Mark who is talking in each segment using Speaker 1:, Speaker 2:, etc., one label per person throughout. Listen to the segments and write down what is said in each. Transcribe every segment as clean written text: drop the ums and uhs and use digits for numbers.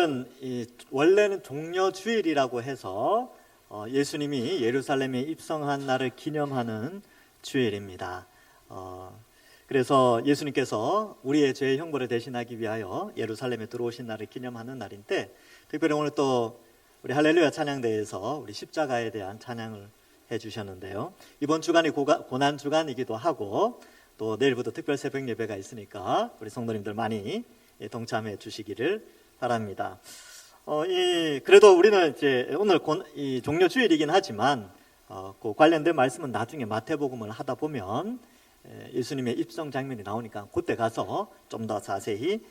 Speaker 1: 오늘은 원래는 종려주일이라고 해서 예수님이 예루살렘에 입성한 날을 기념하는 주일입니다. 그래서 예수님께서 우리의 죄의 형벌을 대신하기 위하여 예루살렘에 들어오신 날을 기념하는 날인데, 특별히 오늘 또 우리 할렐루야 찬양대에서 우리 십자가에 대한 찬양을 해주셨는데요. 이번 주간이 고난 주간이기도 하고, 또 내일부터 특별 새벽 예배가 있으니까 우리 성도님들 많이 동참해 주시기를 바랍니다. 그래도 우리는 이제 오늘 이 종려주일이긴 하지만 그 관련된 말씀은 나중에 마태복음을 하다 보면 예수님의 입성 장면이 나오니까 그때 가서 좀 더 자세히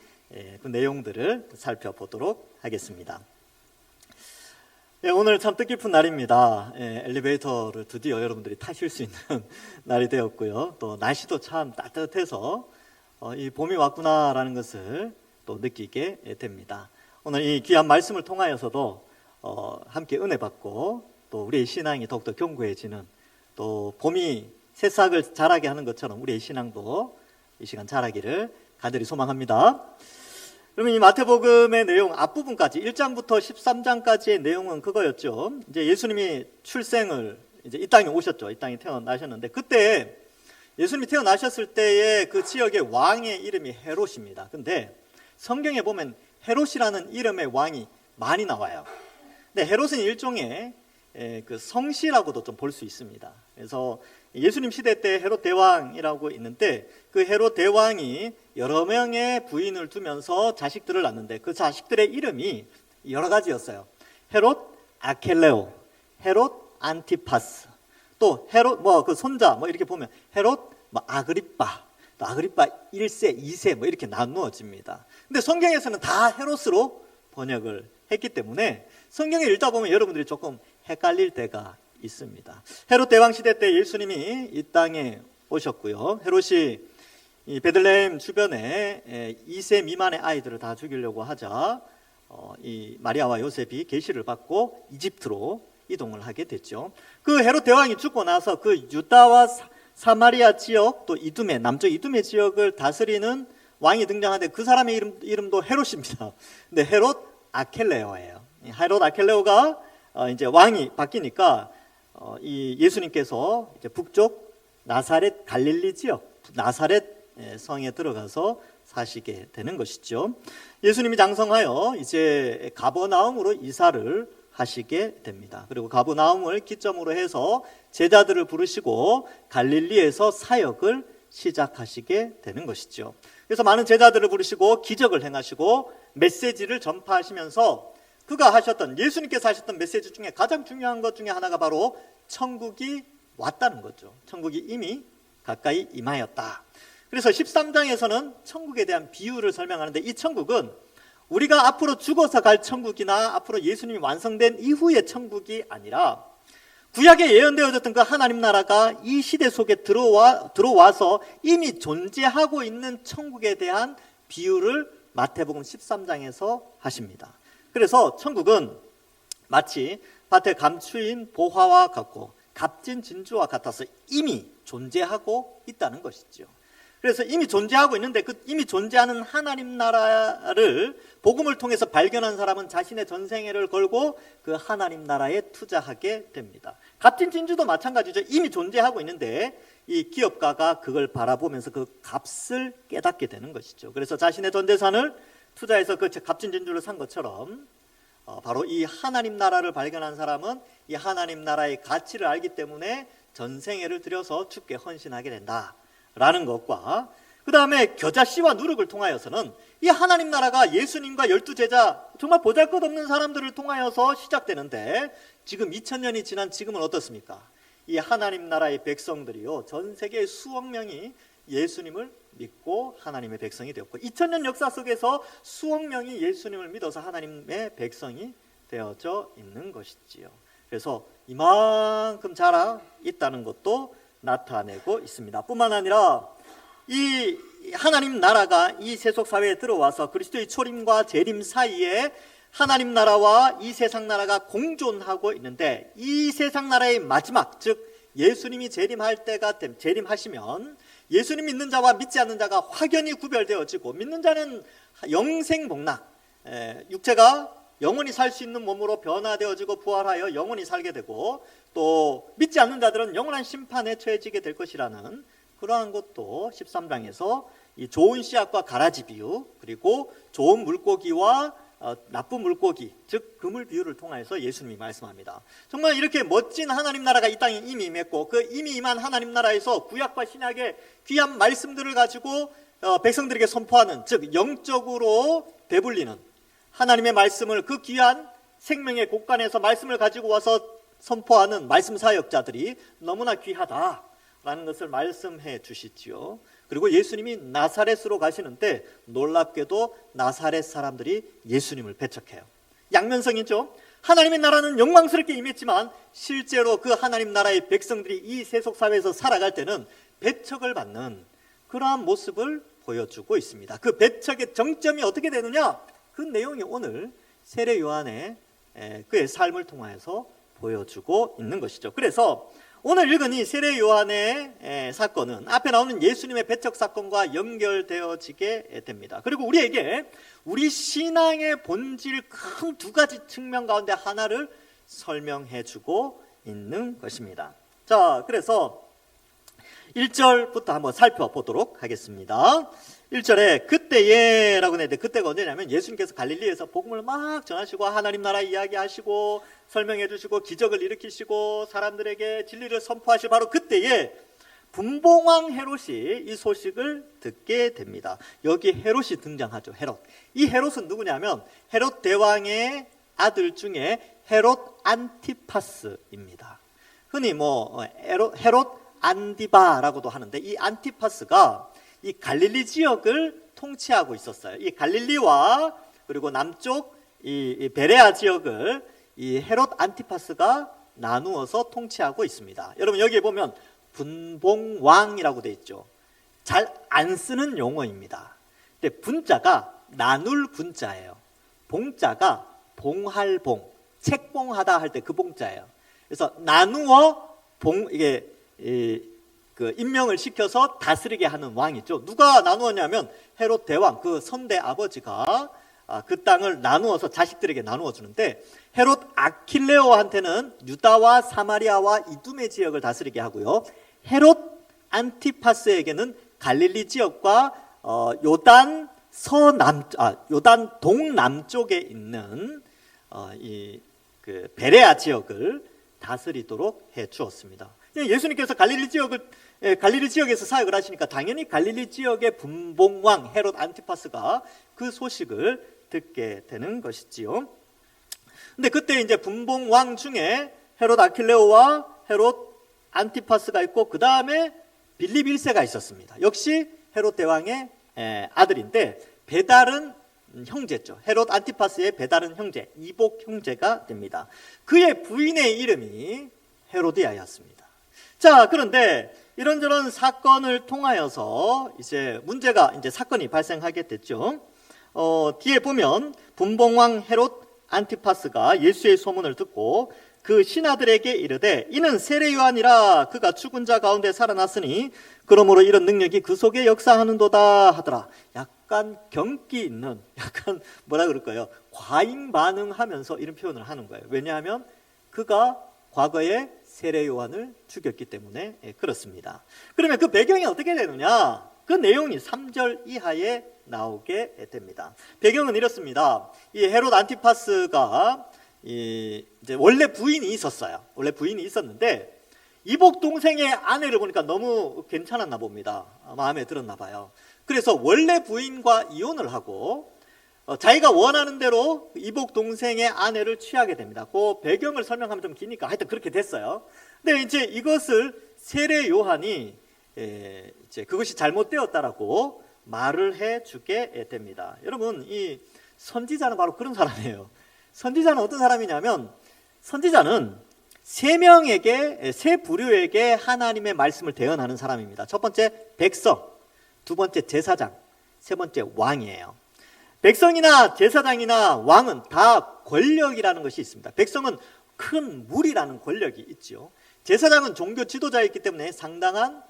Speaker 1: 그 내용들을 살펴보도록 하겠습니다. 오늘 참 뜻깊은 날입니다. 엘리베이터를 드디어 여러분들이 타실 수 있는 날이 되었고요. 또 날씨도 참 따뜻해서 이 봄이 왔구나라는 것을 또 느끼게 됩니다. 오늘 이 귀한 말씀을 통하여서도 함께 은혜 받고 또 우리의 신앙이 더욱더 견고해지는, 또 봄이 새싹을 자라게 하는 것처럼 우리의 신앙도 이 시간 자라기를 간절히 소망합니다. 그러면 이 마태복음의 내용 앞부분까지 1장부터 13장까지의 내용은 그거였죠. 이제 예수님이 출생을 이제 이 땅에 오셨죠. 이 땅에 태어나셨는데, 그때 예수님이 태어나셨을 때의 그 지역의 왕의 이름이 헤롯입니다. 근데 성경에 보면 헤롯이라는 이름의 왕이 많이 나와요. 근데 헤롯은 일종의 그 성씨라고도 좀 볼 수 있습니다. 그래서 예수님 시대 때 헤롯 대왕이라고 있는데, 그 헤롯 대왕이 여러 명의 부인을 두면서 자식들을 낳는데 그 자식들의 이름이 여러 가지였어요. 헤롯 아켈레오, 헤롯 안티파스, 또 헤롯 그 손자 이렇게 보면 헤롯 아그리빠, 또 아그리빠 1세, 2세 이렇게 나누어집니다. 근데 성경에서는 다 헤롯으로 번역을 했기 때문에 성경을 읽다 보면 여러분들이 조금 헷갈릴 때가 있습니다. 헤롯 대왕 시대 때 예수님이 이 땅에 오셨고요. 헤롯이 이 베들레헴 주변에 2세 미만의 아이들을 다 죽이려고 하자 이 마리아와 요셉이 계시를 받고 이집트로 이동을 하게 됐죠. 그 헤롯 대왕이 죽고 나서 그 유다와 사마리아 지역, 또 이두메, 남쪽 이두메 지역을 다스리는 왕이 등장하는데 그 사람의 이름도 헤롯입니다. 근데 헤롯 아켈레오예요. 헤롯 아켈레오가 이제 왕이 바뀌니까 이 예수님께서 이제 북쪽 나사렛 갈릴리 지역 나사렛 성에 들어가서 사시게 되는 것이죠. 예수님이 장성하여 이제 가버나움으로 이사를 하시게 됩니다. 그리고 가버나움을 기점으로 해서 제자들을 부르시고 갈릴리에서 사역을 시작하시게 되는 것이죠. 그래서 많은 제자들을 부르시고 기적을 행하시고 메시지를 전파하시면서 그가 하셨던, 예수님께서 하셨던 메시지 중에 가장 중요한 것 중에 하나가 바로 천국이 왔다는 거죠. 천국이 이미 가까이 임하였다. 그래서 13장에서는 천국에 대한 비유를 설명하는데, 이 천국은 우리가 앞으로 죽어서 갈 천국이나 앞으로 예수님이 완성된 이후의 천국이 아니라 구약에 예언되어졌던 그 하나님 나라가 이 시대 속에 들어와서 이미 존재하고 있는 천국에 대한 비유를 마태복음 13장에서 하십니다. 그래서 천국은 마치 밭에 감추인 보화와 같고 값진 진주와 같아서 이미 존재하고 있다는 것이죠. 그래서 이미 존재하고 있는데 그 이미 존재하는 하나님 나라를 복음을 통해서 발견한 사람은 자신의 전생애를 걸고 그 하나님 나라에 투자하게 됩니다. 값진 진주도 마찬가지죠. 이미 존재하고 있는데 이 기업가가 그걸 바라보면서 그 값을 깨닫게 되는 것이죠. 그래서 자신의 전 재산을 투자해서 그 값진 진주를 산 것처럼 바로 이 하나님 나라를 발견한 사람은 이 하나님 나라의 가치를 알기 때문에 전생애를 들여서 주께 헌신하게 된다라는 것과, 그 다음에 겨자씨와 누룩을 통하여서는 이 하나님 나라가 예수님과 12제자 정말 보잘것없는 사람들을 통하여서 시작되는데, 지금 2000년이 지난 지금은 어떻습니까? 이 하나님 나라의 백성들이요, 전 세계의 수억 명이 예수님을 믿고 하나님의 백성이 되었고, 2000년 역사 속에서 수억 명이 예수님을 믿어서 하나님의 백성이 되어져 있는 것이지요. 그래서 이만큼 자라 있다는 것도 나타내고 있습니다. 뿐만 아니라 이 하나님 나라가 이 세속 사회에 들어와서 그리스도의 초림과 재림 사이에 하나님 나라와 이 세상 나라가 공존하고 있는데, 이 세상 나라의 마지막, 즉 예수님이 재림할 때가 재림하시면 예수님 믿는 자와 믿지 않는 자가 확연히 구별되어지고, 믿는 자는 영생 복락, 육체가 영원히 살 수 있는 몸으로 변화되어지고 부활하여 영원히 살게 되고, 또 믿지 않는 자들은 영원한 심판에 처해지게 될 것이라는 그러한 것도 13장에서 이 좋은 씨앗과 가라지 비유, 그리고 좋은 물고기와 나쁜 물고기, 즉 그물 비유를 통해서 예수님이 말씀합니다. 정말 이렇게 멋진 하나님 나라가 이 땅에 이미 임했고, 그 이미 임한 하나님 나라에서 구약과 신약의 귀한 말씀들을 가지고 백성들에게 선포하는, 즉 영적으로 배불리는 하나님의 말씀을, 그 귀한 생명의 곳간에서 말씀을 가지고 와서 선포하는 말씀 사역자들이 너무나 귀하다라는 것을 말씀해 주시지요. 그리고 예수님이 나사렛으로 가시는데 놀랍게도 나사렛 사람들이 예수님을 배척해요. 양면성이죠. 하나님의 나라는 영광스럽게 임했지만 실제로 그 하나님 나라의 백성들이 이 세속 사회에서 살아갈 때는 배척을 받는 그러한 모습을 보여주고 있습니다. 그 배척의 정점이 어떻게 되느냐? 그 내용이 오늘 세례 요한의 그의 삶을 통해서 보여주고 있는 것이죠. 그래서 오늘 읽은 이 세례 요한의 사건은 앞에 나오는 예수님의 배척 사건과 연결되어지게 됩니다. 그리고 우리에게 우리 신앙의 본질 큰 두 가지 측면 가운데 하나를 설명해주고 있는 것입니다. 자, 그래서 1절부터 한번 살펴보도록 하겠습니다. 1절에 그때에 라고 했는데, 그때가 언제냐면 예수님께서 갈릴리에서 복음을 막 전하시고 하나님 나라 이야기하시고 설명해 주시고 기적을 일으키시고 사람들에게 진리를 선포하실 바로 그때에 분봉왕 헤롯이 이 소식을 듣게 됩니다. 여기 헤롯이 등장하죠. 헤롯. 이 헤롯은 누구냐면 헤롯 대왕의 아들 중에 헤롯 안티파스입니다. 흔히 헤롯 안디바라고도 하는데, 이 안티파스가 이 갈릴리 지역을 통치하고 있었어요. 이 갈릴리와 그리고 남쪽 이 베레아 지역을 이 헤롯 안티파스가 나누어서 통치하고 있습니다. 여러분 여기에 보면 분봉왕이라고 되어 있죠. 잘 안 쓰는 용어입니다. 근데 분자가 나눌 분자예요. 봉자가 봉할봉, 책봉하다 할 때 그 봉자예요. 그래서 나누어 이게 그 임명을 시켜서 다스리게 하는 왕이죠. 누가 나누었냐면 헤롯 대왕, 그 선대 아버지가 그 땅을 나누어서 자식들에게 나누어 주는데, 헤롯 아킬레오한테는 유다와 사마리아와 이두메 지역을 다스리게 하고요. 헤롯 안티파스에게는 갈릴리 지역과 요단 동남쪽에 있는 그 베레아 지역을 다스리도록 해 주었습니다. 예수님께서 갈릴리 지역에서 사역을 하시니까 당연히 갈릴리 지역의 분봉왕 헤롯 안티파스가 그 소식을 듣게 되는 것이지요. 근데 그때 이제 분봉왕 중에 헤롯 아킬레오와 헤롯 안티파스가 있고, 그 다음에 빌립 1세가 있었습니다. 역시 헤롯 대왕의 아들인데 배다른 형제죠. 헤롯 안티파스의 배다른 형제, 이복 형제가 됩니다. 그의 부인의 이름이 헤로디아였습니다. 자, 그런데 이런저런 사건을 통하여서 이제 사건이 발생하게 됐죠. 뒤에 보면 분봉왕 헤롯 안티파스가 예수의 소문을 듣고 그 신하들에게 이르되 이는 세례 요한이라, 그가 죽은 자 가운데 살아났으니 그러므로 이런 능력이 그 속에 역사하는도다 하더라. 약간 경기 있는, 약간 뭐라 그럴까요? 과잉 반응하면서 이런 표현을 하는 거예요. 왜냐하면 그가 과거에 세례 요한을 죽였기 때문에 그렇습니다. 그러면 그 배경이 어떻게 되느냐? 그 내용이 3절 이하에 나오게 됩니다. 배경은 이렇습니다. 이 헤롯 안티파스가 이제 원래 부인이 있었어요. 원래 부인이 있었는데 이복 동생의 아내를 보니까 너무 괜찮았나 봅니다. 마음에 들었나 봐요. 그래서 원래 부인과 이혼을 하고 자기가 원하는 대로 이복 동생의 아내를 취하게 됩니다. 그 배경을 설명하면 좀 기니까 하여튼 그렇게 됐어요. 근데 이제 이것을 세례 요한이 이제 그것이 잘못되었다라고 말을 해주게 됩니다. 여러분, 이 선지자는 바로 그런 사람이에요. 선지자는 어떤 사람이냐면, 선지자는 세 부류에게 하나님의 말씀을 대언하는 사람입니다. 첫 번째 백성, 두 번째 제사장, 세 번째 왕이에요. 백성이나 제사장이나 왕은 다 권력이라는 것이 있습니다. 백성은 큰 무리라는 권력이 있죠. 제사장은 종교 지도자이기 때문에 상당한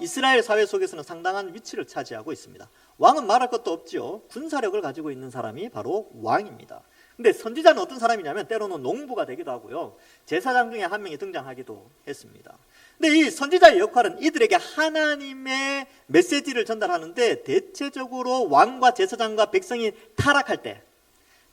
Speaker 1: 이스라엘 사회 속에서는 상당한 위치를 차지하고 있습니다. 왕은 말할 것도 없지요. 군사력을 가지고 있는 사람이 바로 왕입니다. 근데 선지자는 어떤 사람이냐면 때로는 농부가 되기도 하고요. 제사장 중에 한 명이 등장하기도 했습니다. 근데 이 선지자의 역할은 이들에게 하나님의 메시지를 전달하는데 대체적으로 왕과 제사장과 백성이 타락할 때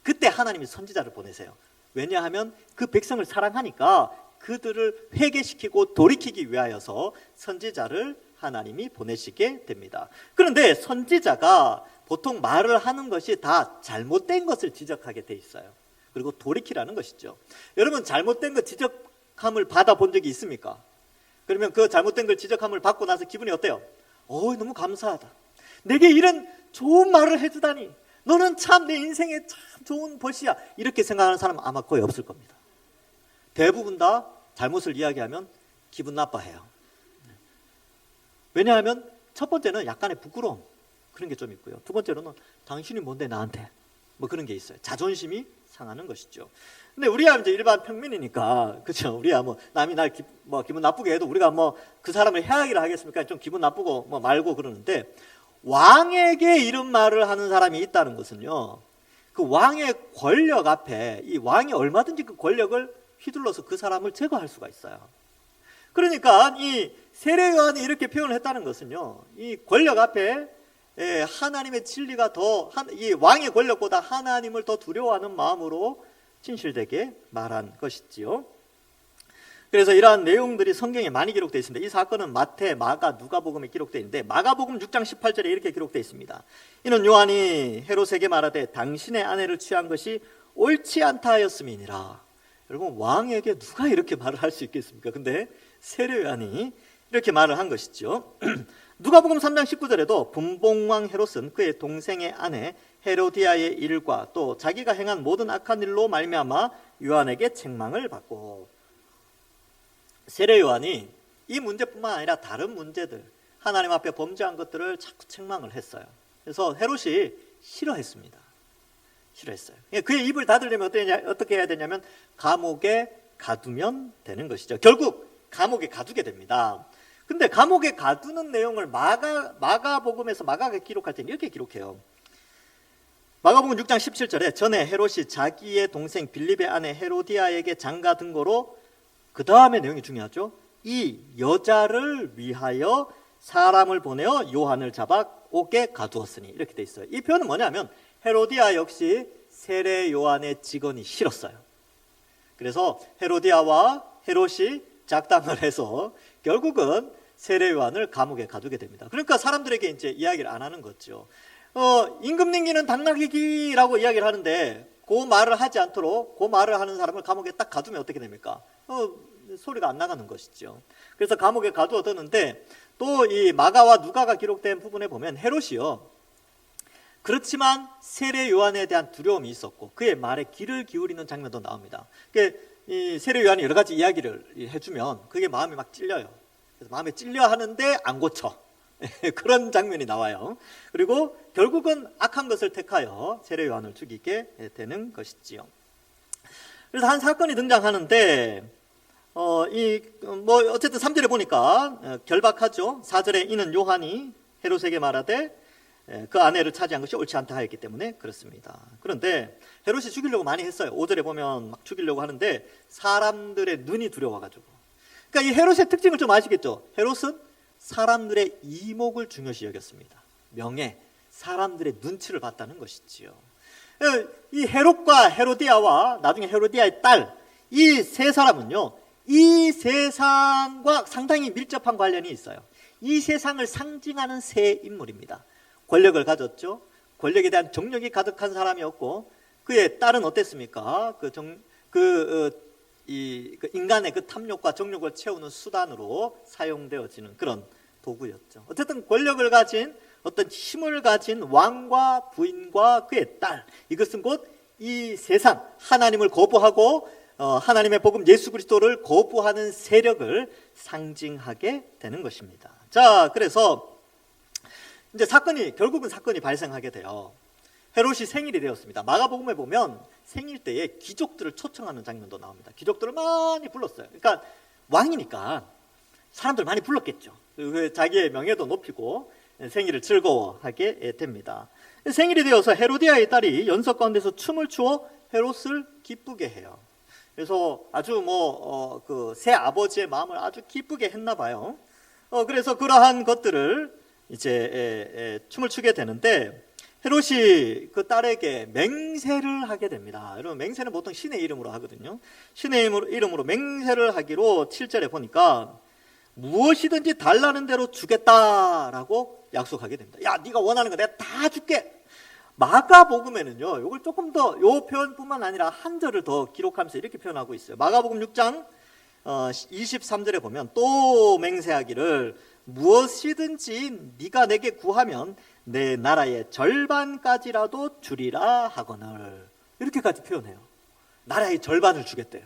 Speaker 1: 그때 하나님이 선지자를 보내세요. 왜냐하면 그 백성을 사랑하니까 그들을 회개시키고 돌이키기 위하여서 선지자를 하나님이 보내시게 됩니다. 그런데 선지자가 보통 말을 하는 것이 다 잘못된 것을 지적하게 돼 있어요. 그리고 돌이키라는 것이죠. 여러분 잘못된 것 지적함을 받아본 적이 있습니까? 그러면 그 잘못된 걸 지적함을 받고 나서 기분이 어때요? 너무 감사하다. 내게 이런 좋은 말을 해주다니. 너는 참 내 인생에 참 좋은 벗이야. 이렇게 생각하는 사람은 아마 거의 없을 겁니다. 대부분 다 잘못을 이야기하면 기분 나빠해요. 왜냐하면 첫 번째는 약간의 부끄러움 그런 게 좀 있고요. 두 번째로는 당신이 뭔데 나한테 뭐 그런 게 있어요. 자존심이 상하는 것이죠. 근데 우리가 이제 일반 평민이니까 그렇죠. 우리야 뭐 남이 날 기분 나쁘게 해도 우리가 뭐 그 사람을 해하기를 하겠습니까? 좀 기분 나쁘고 뭐 말고 그러는데 왕에게 이런 말을 하는 사람이 있다는 것은요. 그 왕의 권력 앞에 이 왕이 얼마든지 그 권력을 휘둘러서 그 사람을 제거할 수가 있어요. 그러니까 이 세례 요한이 이렇게 표현을 했다는 것은요. 이 권력 앞에 하나님의 진리가 이 왕의 권력보다 하나님을 더 두려워하는 마음으로 진실되게 말한 것이지요. 그래서 이러한 내용들이 성경에 많이 기록되어 있습니다. 이 사건은 마태, 마가, 누가복음에 기록되어 있는데 마가복음 6장 18절에 이렇게 기록되어 있습니다. 이는 요한이 헤롯에게 말하되 당신의 아내를 취한 것이 옳지 않다 하였음이니라. 여러분 왕에게 누가 이렇게 말을 할 수 있겠습니까? 근데 세례 요한이 이렇게 말을 한 것이죠. 누가복음 3장 19절에도 분봉왕 헤롯은 그의 동생의 아내 헤로디아의 일과 또 자기가 행한 모든 악한 일로 말미암아 요한에게 책망을 받고 세례 요한이 이 문제뿐만 아니라 다른 문제들 하나님 앞에 범죄한 것들을 자꾸 책망을 했어요. 그래서 헤롯이 싫어했습니다. 싫어했어요. 그의 입을 닫으려면 어떻게 해야 되냐면 감옥에 가두면 되는 것이죠. 결국 감옥에 가두게 됩니다. 근데 감옥에 가두는 내용을 마가복음에서 마가가 기록할 때는 이렇게 기록해요. 마가복음 6장 17절에 전에 헤롯이 자기의 동생 빌립의 아내 헤로디아에게 장가든 거로 그 다음에 내용이 중요하죠. 이 여자를 위하여 사람을 보내어 요한을 잡아 옥에 가두었으니 이렇게 돼 있어요. 이 표현은 뭐냐면 헤로디아 역시 세례 요한의 직언이 싫었어요. 그래서 헤로디아와 헤롯이 작당을 해서 결국은 세례 요한을 감옥에 가두게 됩니다. 그러니까 사람들에게 이제 이야기를 안 하는 거죠. 임금님기는 당나귀기라고 이야기를 하는데 그 말을 하지 않도록 그 말을 하는 사람을 감옥에 딱 가두면 어떻게 됩니까? 소리가 안 나가는 것이죠. 그래서 감옥에 가두었는데 또 이 마가와 누가가 기록된 부분에 보면 헤롯이요. 그렇지만 세례 요한에 대한 두려움이 있었고 그의 말에 귀를 기울이는 장면도 나옵니다. 이 세례 요한이 여러 가지 이야기를 해주면 그게 마음이 막 찔려요. 그래서 마음에 찔려 하는데 안 고쳐. 그런 장면이 나와요. 그리고 결국은 악한 것을 택하여 세례 요한을 죽이게 되는 것이지요. 그래서 한 사건이 등장하는데 어쨌든 3절에 보니까 결박하죠. 4절에 이는 요한이 헤롯에게 말하되 그 아내를 차지한 것이 옳지 않다 하였기 때문에 그렇습니다. 그런데 헤롯이 죽이려고 많이 했어요. 5절에 보면 막 죽이려고 하는데 사람들의 눈이 두려워가지고. 그러니까 이 헤롯의 특징을 좀 아시겠죠? 헤롯은 사람들의 이목을 중요시 여겼습니다. 명예, 사람들의 눈치를 봤다는 것이지요. 이 헤롯과 헤로디아와 나중에 헤로디아의 딸, 이 세 사람은요, 이 세상과 상당히 밀접한 관련이 있어요. 이 세상을 상징하는 세 인물입니다. 권력을 가졌죠. 권력에 대한 정력이 가득한 사람이었고 그의 딸은 어땠습니까? 인간의 그 탐욕과 정욕을 채우는 수단으로 사용되어지는 그런 도구였죠. 어쨌든 권력을 가진 어떤 힘을 가진 왕과 부인과 그의 딸, 이것은 곧 이 세상 하나님을 거부하고 하나님의 복음 예수 그리스도를 거부하는 세력을 상징하게 되는 것입니다. 자, 그래서 이제 결국은 사건이 발생하게 돼요. 헤롯이 생일이 되었습니다. 마가복음에 보면 생일 때에 귀족들을 초청하는 장면도 나옵니다. 귀족들을 많이 불렀어요. 그러니까 왕이니까 사람들 많이 불렀겠죠. 자기의 명예도 높이고 생일을 즐거워하게 됩니다. 생일이 되어서 헤로디아의 딸이 연석 가운데서 춤을 추어 헤롯을 기쁘게 해요. 그래서 아주 그 새 아버지의 마음을 아주 기쁘게 했나 봐요. 그래서 그러한 것들을 이제 춤을 추게 되는데, 헤롯이 그 딸에게 맹세를 하게 됩니다. 여러분, 맹세는 보통 신의 이름으로 하거든요. 신의 이름으로 맹세를 하기로 7절에 보니까 무엇이든지 달라는 대로 주겠다라고 약속하게 됩니다. 야, 네가 원하는 거 내가 다 줄게. 마가복음에는요, 이걸 조금 더, 요 표현뿐만 아니라 한 절을 더 기록하면서 이렇게 표현하고 있어요. 마가복음 6장 23절에 보면 또 맹세하기를 무엇이든지 네가 내게 구하면 내 나라의 절반까지라도 주리라 하거늘, 이렇게까지 표현해요. 나라의 절반을 주겠대요.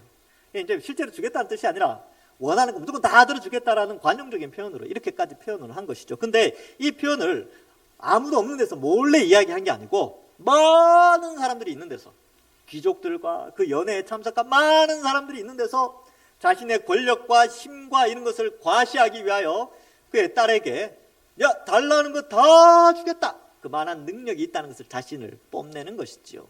Speaker 1: 이제 실제로 주겠다는 뜻이 아니라 원하는 거 무조건 다 들어주겠다라는 관용적인 표현으로 이렇게까지 표현을 한 것이죠. 근데 이 표현을 아무도 없는 데서 몰래 이야기한 게 아니고, 많은 사람들이 있는 데서, 귀족들과 그 연회에 참석한 많은 사람들이 있는 데서 자신의 권력과 힘과 이런 것을 과시하기 위하여 그의 딸에게 야, 달라는 거 다 주겠다, 그만한 능력이 있다는 것을 자신을 뽐내는 것이지요.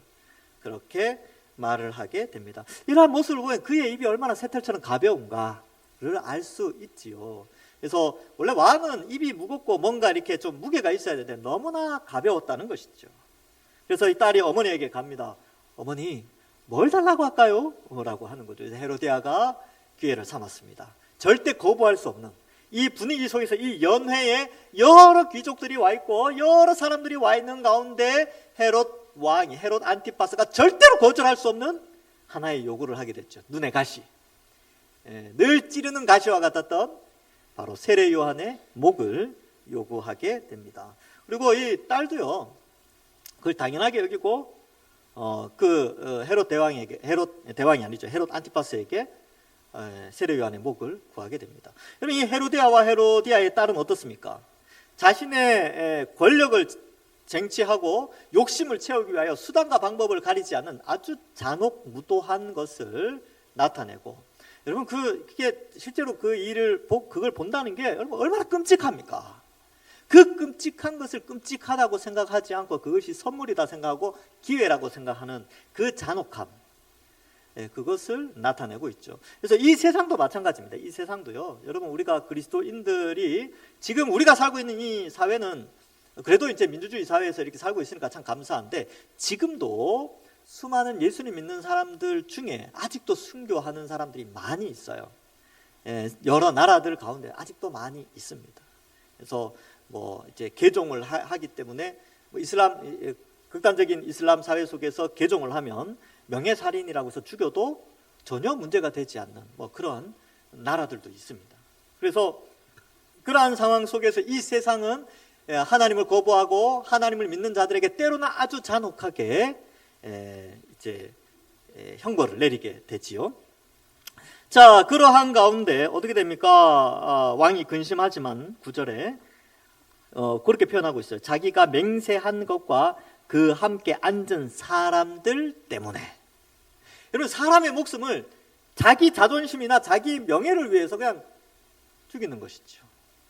Speaker 1: 그렇게 말을 하게 됩니다. 이러한 모습을 보면 그의 입이 얼마나 새털처럼 가벼운가를 알 수 있지요. 그래서 원래 왕은 입이 무겁고 뭔가 이렇게 좀 무게가 있어야 되는데 너무나 가벼웠다는 것이죠. 그래서 이 딸이 어머니에게 갑니다. 어머니, 뭘 달라고 할까요? 라고 하는 거죠. 헤로디아가 기회를 삼았습니다. 절대 거부할 수 없는 이 분위기 속에서 이 연회에 여러 귀족들이 와 있고 여러 사람들이 와 있는 가운데 헤롯 왕이, 헤롯 안티파스가 절대로 거절할 수 없는 하나의 요구를 하게 됐죠. 눈의 가시, 늘 찌르는 가시와 같았던 바로 세례 요한의 목을 요구하게 됩니다. 그리고 이 딸도요, 그걸 당연하게 여기고 헤롯 대왕에게, 헤롯 대왕이 아니죠, 헤롯 안티파스에게 세례 요한의 목을 구하게 됩니다. 여러분, 이 헤로디아와 헤로디아의 딸은 어떻습니까? 자신의 권력을 쟁취하고 욕심을 채우기 위하여 수단과 방법을 가리지 않는 아주 잔혹무도한 것을 나타내고, 여러분, 그게 실제로 그걸 본다는 게 여러분 얼마나 끔찍합니까? 그 끔찍한 것을 끔찍하다고 생각하지 않고 그것이 선물이다 생각하고 기회라고 생각하는 그 잔혹함, 그것을 나타내고 있죠. 그래서 이 세상도 마찬가지입니다. 이 세상도요, 여러분, 우리가 그리스도인들이 지금 우리가 살고 있는 이 사회는 그래도 이제 민주주의 사회에서 이렇게 살고 있으니까 참 감사한데, 지금도 수많은 예수님 믿는 사람들 중에 아직도 순교하는 사람들이 많이 있어요. 여러 나라들 가운데 아직도 많이 있습니다. 그래서 이제 개종을 하기 때문에 극단적인 이슬람 사회 속에서 개종을 하면 명예살인이라고 해서 죽여도 전혀 문제가 되지 않는 그런 나라들도 있습니다. 그래서 그러한 상황 속에서 이 세상은 하나님을 거부하고 하나님을 믿는 자들에게 때로는 아주 잔혹하게 이제 형벌을 내리게 되지요. 자, 그러한 가운데 어떻게 됩니까? 왕이 근심하지만 9절에 그렇게 표현하고 있어요. 자기가 맹세한 것과 그 함께 앉은 사람들 때문에. 여러분, 사람의 목숨을 자기 자존심이나 자기 명예를 위해서 그냥 죽이는 것이죠.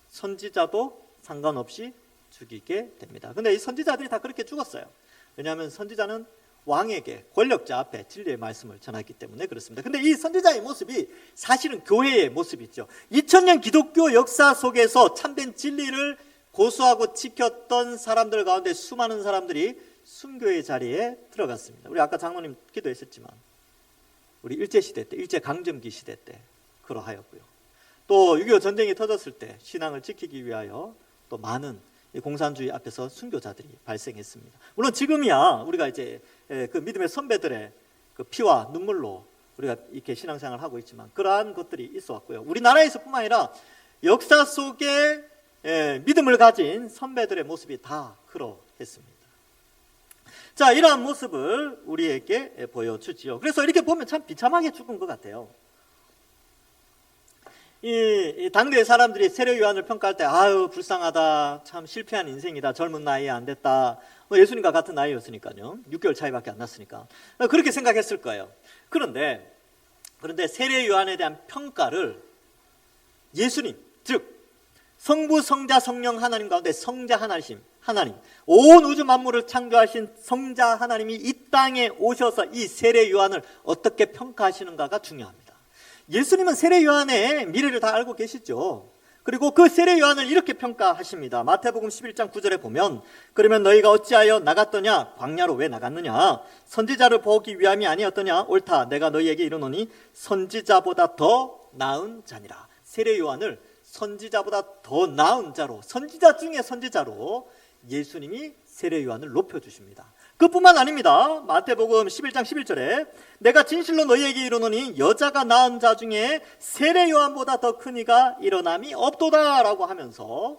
Speaker 1: 선지자도 상관없이 죽이게 됩니다. 근데 이 선지자들이 다 그렇게 죽었어요. 왜냐하면 선지자는 왕에게, 권력자 앞에 진리의 말씀을 전하기 때문에 그렇습니다. 근데 이 선지자의 모습이 사실은 교회의 모습이죠. 2000년 기독교 역사 속에서 참된 진리를 고수하고 지켰던 사람들 가운데 수많은 사람들이 순교의 자리에 들어갔습니다. 우리 아까 장로님 기도했었지만 우리 일제시대 때, 일제강점기 시대 때 그러하였고요. 또 6.25 전쟁이 터졌을 때 신앙을 지키기 위하여 또 많은 공산주의 앞에서 순교자들이 발생했습니다. 물론 지금이야 우리가 이제 그 믿음의 선배들의 그 피와 눈물로 우리가 이렇게 신앙생활을 하고 있지만 그러한 것들이 있어 왔고요. 우리나라에서뿐만 아니라 역사 속에 믿음을 가진 선배들의 모습이 다 그러했습니다. 자, 이러한 모습을 우리에게 보여주지요. 그래서 이렇게 보면 참 비참하게 죽은 것 같아요. 이 당대의 사람들이 세례 요한을 평가할 때 아유 불쌍하다, 참 실패한 인생이다, 젊은 나이에 안 됐다, 예수님과 같은 나이였으니까요, 6개월 차이밖에 안 났으니까 그렇게 생각했을 거예요. 그런데 세례 요한에 대한 평가를 예수님, 즉 성부, 성자, 성령 하나님 가운데 성자 하나님, 온 우주 만물을 창조하신 성자 하나님이 이 땅에 오셔서 이 세례 요한을 어떻게 평가하시는가가 중요합니다. 예수님은 세례 요한의 미래를 다 알고 계시죠. 그리고 그 세례 요한을 이렇게 평가하십니다. 마태복음 11장 9절에 보면 그러면 너희가 어찌하여 나갔더냐? 광야로 왜 나갔느냐? 선지자를 보기 위함이 아니었더냐? 옳다. 내가 너희에게 이르노니 선지자보다 더 나은 자니라. 세례 요한을 선지자보다 더 나은 자로, 선지자 중에 선지자로 예수님이 세례 요한을 높여주십니다. 그뿐만 아닙니다. 마태복음 11장 11절에 내가 진실로 너희에게 이르노니 여자가 낳은 자 중에 세례 요한보다 더 큰 이가 일어남이 없도다 라고 하면서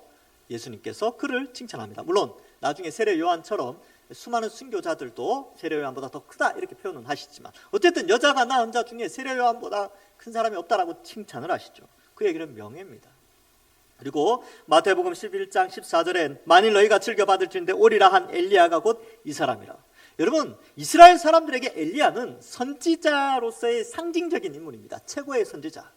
Speaker 1: 예수님께서 그를 칭찬합니다. 물론 나중에 세례 요한처럼 수많은 순교자들도 세례 요한보다 더 크다 이렇게 표현은 하시지만 어쨌든 여자가 낳은 자 중에 세례 요한보다 큰 사람이 없다라고 칭찬을 하시죠. 그 얘기는 명예입니다. 그리고 마태복음 11장 14절에 만일 너희가 즐겨받을진대 오리라 한 엘리야가 곧 이 사람이라. 여러분, 이스라엘 사람들에게 엘리야는 선지자로서의 상징적인 인물입니다. 최고의 선지자.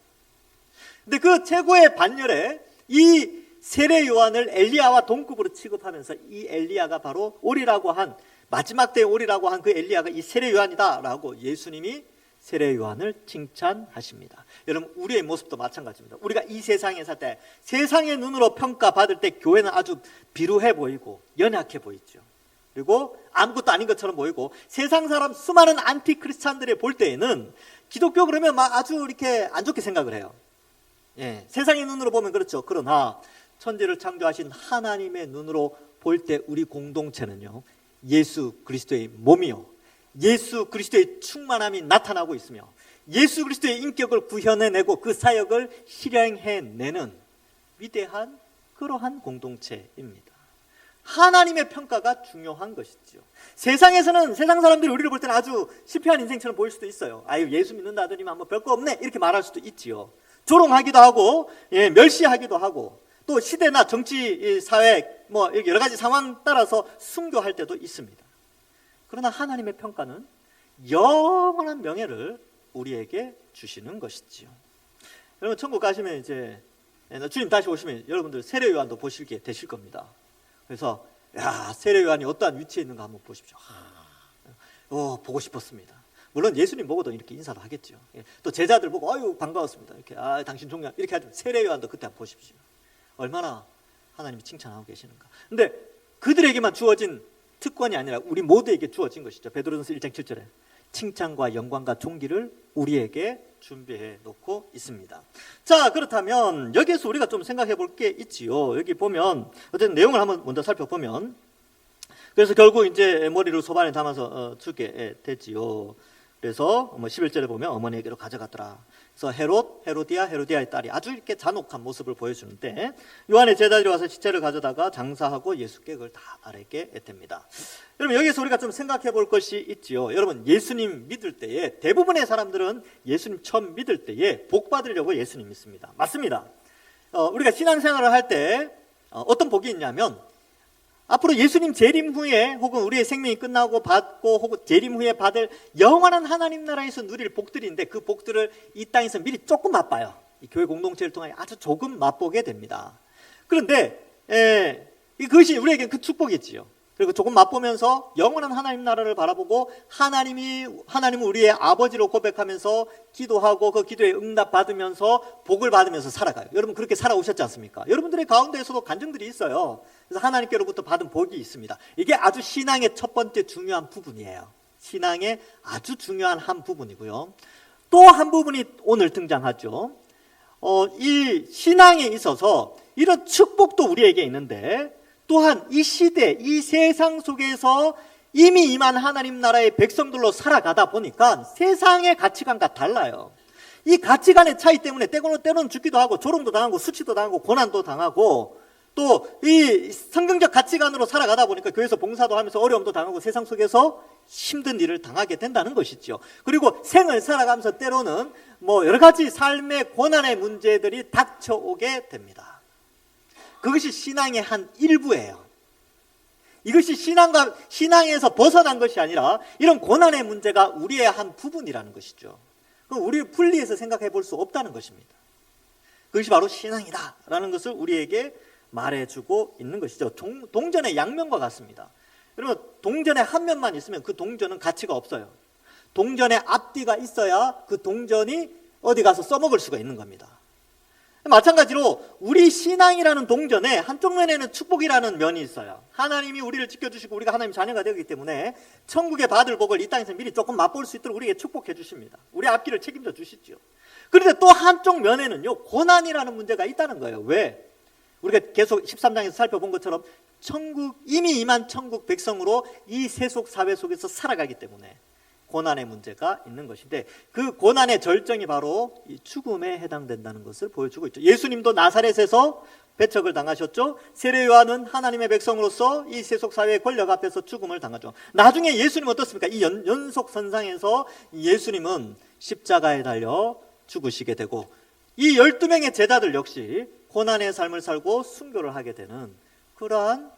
Speaker 1: 근데 그 최고의 반열에 이 세례 요한을 엘리야와 동급으로 취급하면서 이 엘리야가 바로 오리라고 한, 마지막 때의 오리라고 한 그 엘리야가 이 세례 요한이다라고 예수님이 세례 요한을 칭찬하십니다. 여러분, 우리의 모습도 마찬가지입니다. 우리가 이 세상에 살 때 세상의 눈으로 평가받을 때 교회는 아주 비루해 보이고 연약해 보이죠. 그리고 아무것도 아닌 것처럼 보이고 세상 사람 수많은 안티 크리스찬들이 볼 때에는 기독교 그러면 막 아주 이렇게 안 좋게 생각을 해요. 예, 세상의 눈으로 보면 그렇죠. 그러나 천지를 창조하신 하나님의 눈으로 볼 때 우리 공동체는요, 예수 그리스도의 몸이요, 예수 그리스도의 충만함이 나타나고 있으며 예수 그리스도의 인격을 구현해내고 그 사역을 실행해내는 위대한 그러한 공동체입니다. 하나님의 평가가 중요한 것이죠. 세상에서는 세상 사람들이 우리를 볼 때는 아주 실패한 인생처럼 보일 수도 있어요. 아유, 예수 믿는다 하더니만 뭐 별거 없네 이렇게 말할 수도 있지요. 조롱하기도 하고, 예, 멸시하기도 하고, 또 시대나 정치, 사회 뭐 여러 가지 상황 따라서 순교할 때도 있습니다. 그러나 하나님의 평가는 영원한 명예를 우리에게 주시는 것이지요. 여러분, 천국 가시면 이제 주님 다시 오시면 여러분들 세례 요한도 보시게 되실 겁니다. 그래서 야, 세례 요한이 어떠한 위치에 있는가 한번 보십시오. 보고 싶었습니다. 물론 예수님 보고도 이렇게 인사도 하겠죠. 또 제자들 보고 아유 반가웠습니다. 이렇게 당신 존경 이렇게 하죠. 세례 요한도 그때 한번 보십시오. 얼마나 하나님이 칭찬하고 계시는가. 근데 그들에게만 주어진 특권이 아니라 우리 모두에게 주어진 것이죠. 베드로전서 1장 7절에 칭찬과 영광과 존귀를 우리에게 준비해 놓고 있습니다. 자, 그렇다면 여기에서 우리가 좀 생각해 볼 게 있지요. 여기 보면 어쨌든 내용을 한번 먼저 살펴보면, 그래서 결국 이제 머리를 소반에 담아서 주게 되지요. 그래서 11절에 보면 어머니에게로 가져갔더라. 그래서 헤로디아의 딸이 아주 이렇게 잔혹한 모습을 보여주는데 요한의 제자들이 와서 시체를 가져다가 장사하고 예수께 그걸 다 아뢰게 됩니다. 여러분, 여기서 우리가 좀 생각해 볼 것이 있지요. 여러분, 예수님 믿을 때에 대부분의 사람들은 예수님 처음 믿을 때에 복 받으려고 예수님 믿습니다. 맞습니다. 우리가 신앙생활을 할 때 어떤 복이 있냐면 앞으로 예수님 재림 후에 혹은 우리의 생명이 끝나고 받고 혹은 재림 후에 받을 영원한 하나님 나라에서 누릴 복들인데 그 복들을 이 땅에서 미리 조금 맛봐요. 이 교회 공동체를 통해 아주 조금 맛보게 됩니다. 그런데 그것이 우리에게는 그 축복이지요. 그리고 조금 맛보면서 영원한 하나님 나라를 바라보고 하나님은 우리의 아버지로 고백하면서 기도하고 그 기도에 응답받으면서 복을 받으면서 살아가요. 여러분, 그렇게 살아오셨지 않습니까? 여러분들의 가운데에서도 간증들이 있어요. 그래서 하나님께로부터 받은 복이 있습니다. 이게 아주 신앙의 첫 번째 중요한 부분이에요. 신앙의 아주 중요한 한 부분이고요. 또 한 부분이 오늘 등장하죠. 이 신앙에 있어서 이런 축복도 우리에게 있는데 또한 이 시대, 이 세상 속에서 이미 임한 하나님 나라의 백성들로 살아가다 보니까 세상의 가치관과 달라요. 이 가치관의 차이 때문에 때로는 죽기도 하고 조롱도 당하고 수치도 당하고 고난도 당하고 또 이 성경적 가치관으로 살아가다 보니까 교회에서 봉사도 하면서 어려움도 당하고 세상 속에서 힘든 일을 당하게 된다는 것이죠. 그리고 생을 살아가면서 때로는 여러 가지 삶의 고난의 문제들이 닥쳐오게 됩니다. 그것이 신앙의 한 일부예요. 이것이 신앙에서 벗어난 것이 아니라 이런 고난의 문제가 우리의 한 부분이라는 것이죠. 그럼 우리 분리해서 생각해 볼 수 없다는 것입니다. 그것이 바로 신앙이다라는 것을 우리에게 말해주고 있는 것이죠. 동전의 양면과 같습니다. 여러분, 동전의 한 면만 있으면 그 동전은 가치가 없어요. 동전의 앞뒤가 있어야 그 동전이 어디 가서 써먹을 수가 있는 겁니다. 마찬가지로 우리 신앙이라는 동전의 한쪽 면에는 축복이라는 면이 있어요. 하나님이 우리를 지켜주시고 우리가 하나님 자녀가 되기 때문에 천국에 받을 복을 이 땅에서 미리 조금 맛볼 수 있도록 우리에게 축복해 주십니다. 우리 앞길을 책임져 주시죠. 그런데 또 한쪽 면에는요, 고난이라는 문제가 있다는 거예요. 왜? 우리가 계속 13장에서 살펴본 것처럼 이미 임한 천국 백성으로 이 세속 사회 속에서 살아가기 때문에 고난의 문제가 있는 것인데, 그 고난의 절정이 바로 이 죽음에 해당된다는 것을 보여주고 있죠. 예수님도 나사렛에서 배척을 당하셨죠. 세례 요한은 하나님의 백성으로서 이 세속 사회의 권력 앞에서 죽음을 당하죠. 나중에 예수님은 어떻습니까? 이 연속선상에서 예수님은 십자가에 달려 죽으시게 되고, 이 12명의 제자들 역시 고난의 삶을 살고 순교를 하게 되는 그러한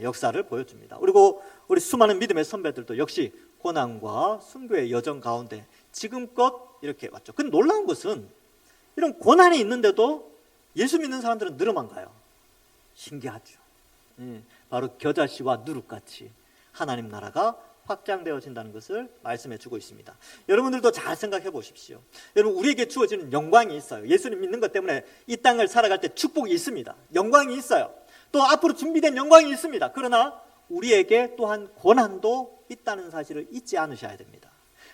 Speaker 1: 역사를 보여줍니다. 그리고 우리 수많은 믿음의 선배들도 역시 고난과 순교의 여정 가운데 지금껏 이렇게 왔죠. 근데 놀라운 것은 이런 고난이 있는데도 예수 믿는 사람들은 늘어만 가요. 신기하죠. 바로 겨자씨와 누룩같이 하나님 나라가 확장되어진다는 것을 말씀해 주고 있습니다. 여러분들도 잘 생각해 보십시오. 여러분, 우리에게 주어지는 영광이 있어요. 예수님 믿는 것 때문에 이 땅을 살아갈 때 축복이 있습니다. 영광이 있어요. 또 앞으로 준비된 영광이 있습니다. 그러나 우리에게 또한 고난도 있다는 사실을 잊지 않으셔야 됩니다.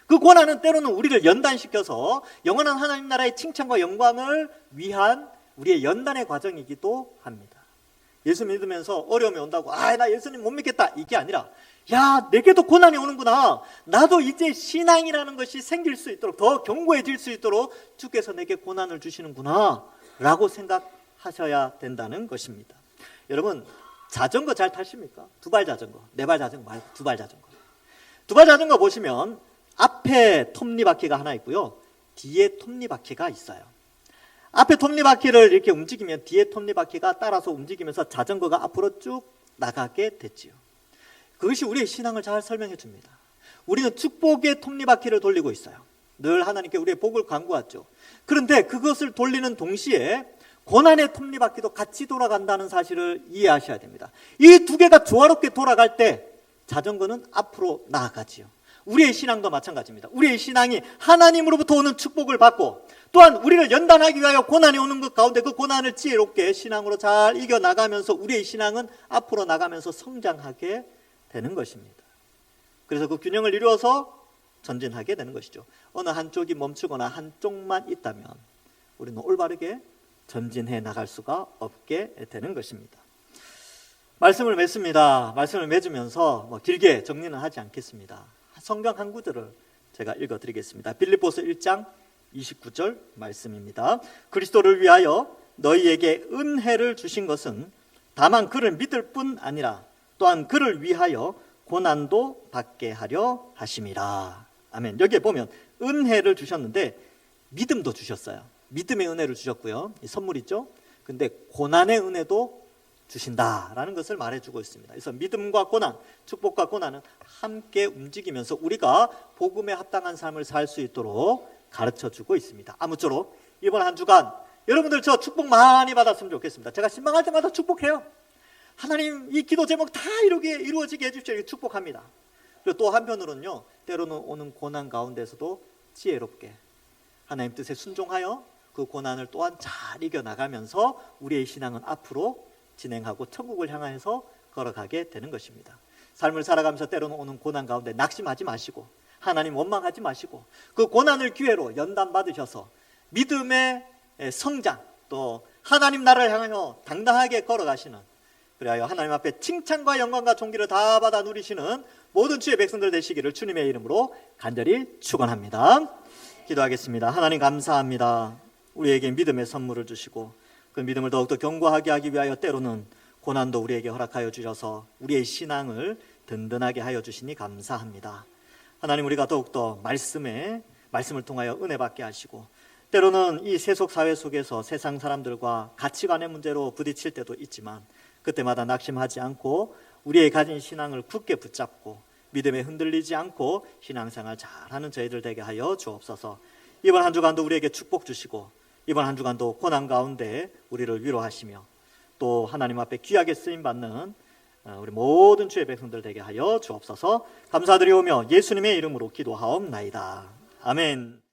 Speaker 1: 그 고난은 때로는 우리를 연단시켜서 영원한 하나님 나라의 칭찬과 영광을 위한 우리의 연단의 과정이기도 합니다. 예수 믿으면서 어려움이 온다고 나 예수님 못 믿겠다, 이게 아니라 내게도 고난이 오는구나, 나도 이제 신앙이라는 것이 생길 수 있도록, 더 견고해질 수 있도록 주께서 내게 고난을 주시는구나 라고 생각하셔야 된다는 것입니다. 여러분, 자전거 잘 타십니까? 두발 자전거, 네발 자전거 말고 두발 자전거. 두발 자전거 보시면 앞에 톱니바퀴가 하나 있고요, 뒤에 톱니바퀴가 있어요. 앞에 톱니바퀴를 이렇게 움직이면 뒤에 톱니바퀴가 따라서 움직이면서 자전거가 앞으로 쭉 나가게 됐지요. 그것이 우리의 신앙을 잘 설명해 줍니다. 우리는 축복의 톱니바퀴를 돌리고 있어요. 늘 하나님께 우리의 복을 간구하죠. 그런데 그것을 돌리는 동시에 고난의 톱니바퀴도 같이 돌아간다는 사실을 이해하셔야 됩니다. 이 두 개가 조화롭게 돌아갈 때 자전거는 앞으로 나아가지요. 우리의 신앙도 마찬가지입니다. 우리의 신앙이 하나님으로부터 오는 축복을 받고, 또한 우리를 연단하기 위하여 고난이 오는 것 가운데 그 고난을 지혜롭게 신앙으로 잘 이겨나가면서 우리의 신앙은 앞으로 나가면서 성장하게 되는 것입니다. 그래서 그 균형을 이루어서 전진하게 되는 것이죠. 어느 한쪽이 멈추거나 한쪽만 있다면 우리는 올바르게 전진해 나갈 수가 없게 되는 것입니다. 말씀을 맺습니다. 말씀을 맺으면서 길게 정리는 하지 않겠습니다. 성경 한 구절을 제가 읽어드리겠습니다. 빌립보서 1장 29절 말씀입니다. 그리스도를 위하여 너희에게 은혜를 주신 것은 다만 그를 믿을 뿐 아니라 또한 그를 위하여 고난도 받게 하려 하심이라. 아멘. 여기에 보면 은혜를 주셨는데 믿음도 주셨어요. 믿음의 은혜를 주셨고요, 이 선물 있죠. 근데 고난의 은혜도 주신다라는 것을 말해주고 있습니다. 그래서 믿음과 고난, 축복과 고난은 함께 움직이면서 우리가 복음에 합당한 삶을 살 수 있도록 가르쳐주고 있습니다. 아무쪼록 이번 한 주간 여러분들 저 축복 많이 받았으면 좋겠습니다. 제가 신방할 때마다 축복해요. 하나님, 이 기도 제목 다 이루어지게 해주십시오. 축복합니다. 그리고 또 한편으로는요, 때로는 오는 고난 가운데서도 지혜롭게 하나님 뜻에 순종하여 그 고난을 또한 잘 이겨나가면서 우리의 신앙은 앞으로 진행하고 천국을 향해서 걸어가게 되는 것입니다. 삶을 살아가면서 때로는 오는 고난 가운데 낙심하지 마시고 하나님 원망하지 마시고 그 고난을 기회로 연단받으셔서 믿음의 성장, 또 하나님 나라를 향하여 당당하게 걸어가시는, 그리하여 하나님 앞에 칭찬과 영광과 존귀를 다 받아 누리시는 모든 주의 백성들 되시기를 주님의 이름으로 간절히 축원합니다. 기도하겠습니다. 하나님 감사합니다. 우리에게 믿음의 선물을 주시고 그 믿음을 더욱더 견고하게 하기 위하여 때로는 고난도 우리에게 허락하여 주셔서 우리의 신앙을 든든하게 하여 주시니 감사합니다. 하나님, 우리가 더욱더 말씀을 통하여 은혜 받게 하시고, 때로는 이 세속 사회 속에서 세상 사람들과 가치관의 문제로 부딪힐 때도 있지만 그때마다 낙심하지 않고 우리의 가진 신앙을 굳게 붙잡고 믿음에 흔들리지 않고 신앙생활 잘하는 저희들 되게 하여 주옵소서. 이번 한 주간도 우리에게 축복 주시고 이번 한 주간도 고난 가운데 우리를 위로하시며 또 하나님 앞에 귀하게 쓰임 받는 우리 모든 주의 백성들 되게 하여 주옵소서. 감사드리오며 예수님의 이름으로 기도하옵나이다. 아멘.